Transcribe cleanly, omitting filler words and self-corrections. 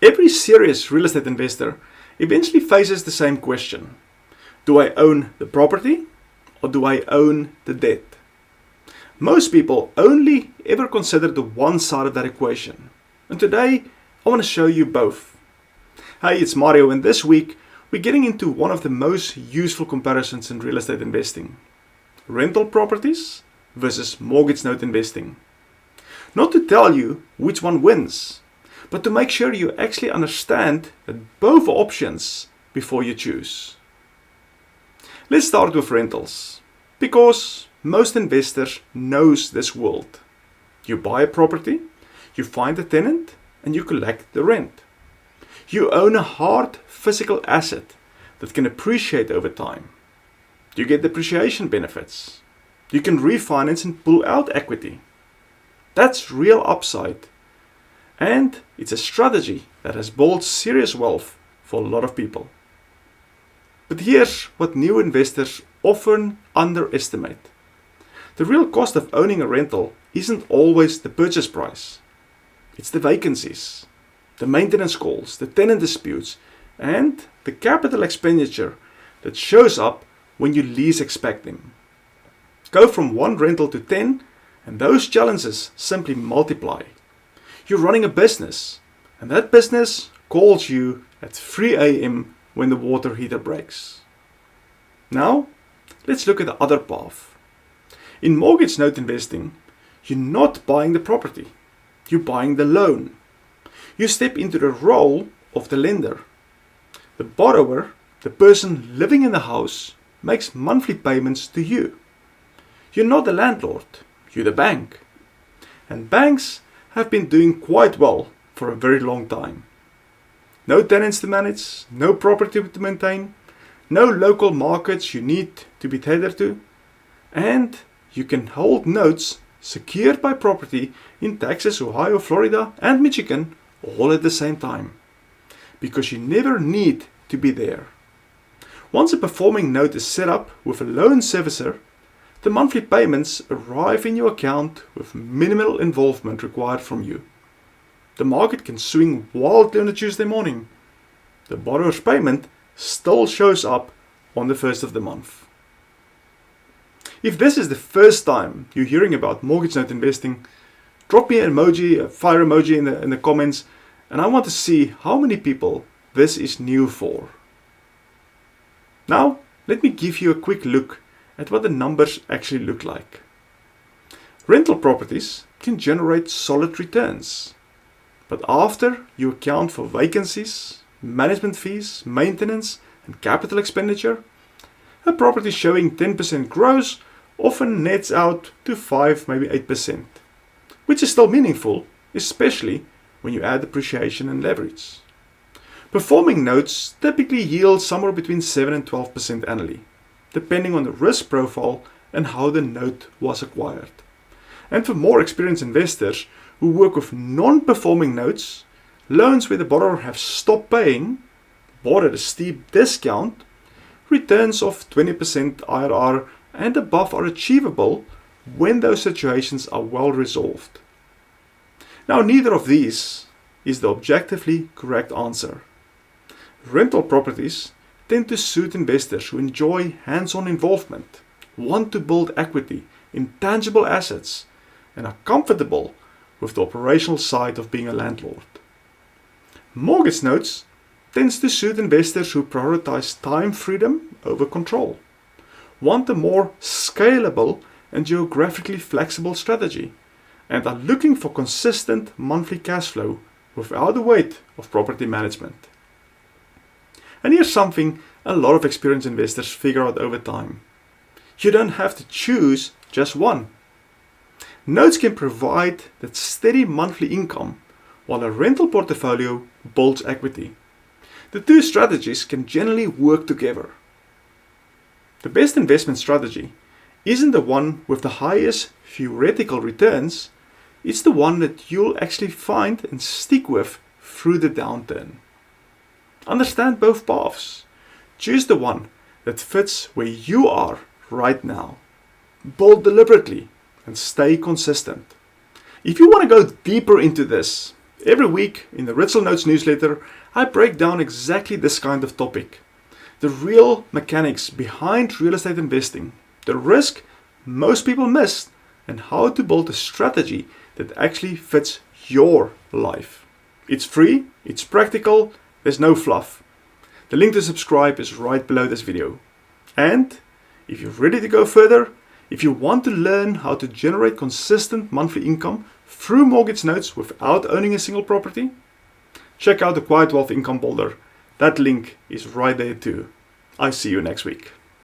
Every serious real estate investor eventually faces the same question. Do I own the property or do I own the debt? Most people only ever consider the one side of that equation. And today, I want to show you both. Hey, it's Mario, and this week, we're getting into one of the most useful comparisons in real estate investing. Rental properties versus mortgage note investing. Not to tell you which one wins, but to make sure you actually understand that both options before you choose. Let's start with rentals, because most investors knows this world. You buy a property, you find a tenant, and you collect the rent. You own a hard physical asset that can appreciate over time. You get depreciation benefits. You can refinance and pull out equity. That's real upside. And it's a strategy that has built serious wealth for a lot of people. But here's what new investors often underestimate. The real cost of owning a rental isn't always the purchase price. It's the vacancies, the maintenance calls, the tenant disputes, and the capital expenditure that shows up when you least expect them. Go from one rental to 10, and those challenges simply multiply. You're running a business, and that business calls you at 3 a.m. when the water heater breaks. Now, let's look at the other path. In mortgage note investing, you're not buying the property, you're buying the loan. You step into the role of the lender. The borrower, the person living in the house, makes monthly payments to you. You're not the landlord, you're the bank. And banks have been doing quite well for a very long time. No tenants to manage, no property to maintain, no local markets you need to be tethered to, and you can hold notes secured by property in Texas, Ohio, Florida, and Michigan all at the same time, because you never need to be there. Once a performing note is set up with a loan servicer, the monthly payments arrive in your account with minimal involvement required from you. The market can swing wildly on a Tuesday morning. The borrower's payment still shows up on the first of the month. If this is the first time you're hearing about mortgage note investing, drop me an emoji, a fire emoji in the comments, and I want to see how many people this is new for. Now, let me give you a quick look at what the numbers actually look like. Rental properties can generate solid returns, but after you account for vacancies, management fees, maintenance, and capital expenditure, a property showing 10% gross often nets out to 5, maybe 8%, which is still meaningful, especially when you add depreciation and leverage. Performing notes typically yield somewhere between 7 and 12% annually, depending on the risk profile and how the note was acquired. And for more experienced investors who work with non-performing notes, loans where the borrower have stopped paying, bought at a steep discount, returns of 20% IRR and above are achievable when those situations are well resolved. Now, neither of these is the objectively correct answer. Rental properties tend to suit investors who enjoy hands-on involvement, want to build equity in tangible assets, and are comfortable with the operational side of being a landlord. Mortgage notes tends to suit investors who prioritize time freedom over control, want a more scalable and geographically flexible strategy, and are looking for consistent monthly cash flow without the weight of property management. And here's something a lot of experienced investors figure out over time. You don't have to choose just one. Notes can provide that steady monthly income, while a rental portfolio builds equity. The two strategies can generally work together. The best investment strategy isn't the one with the highest theoretical returns, it's the one that you'll actually find and stick with through the downturn. Understand both paths. Choose the one that fits where you are right now. Build deliberately and stay consistent. If you want to go deeper into this, Every week in the Ritzel Notes newsletter, I break down exactly this kind of topic. The real mechanics behind real estate investing, the risk most people miss, and how to build a strategy that actually fits your life. It's free, it's practical, there's no fluff. The link to subscribe is right below this video. And if you're ready to go further, if you want to learn how to generate consistent monthly income through mortgage notes without owning a single property, check out the Quiet Wealth Income Builder. That link is right there too. I see you next week.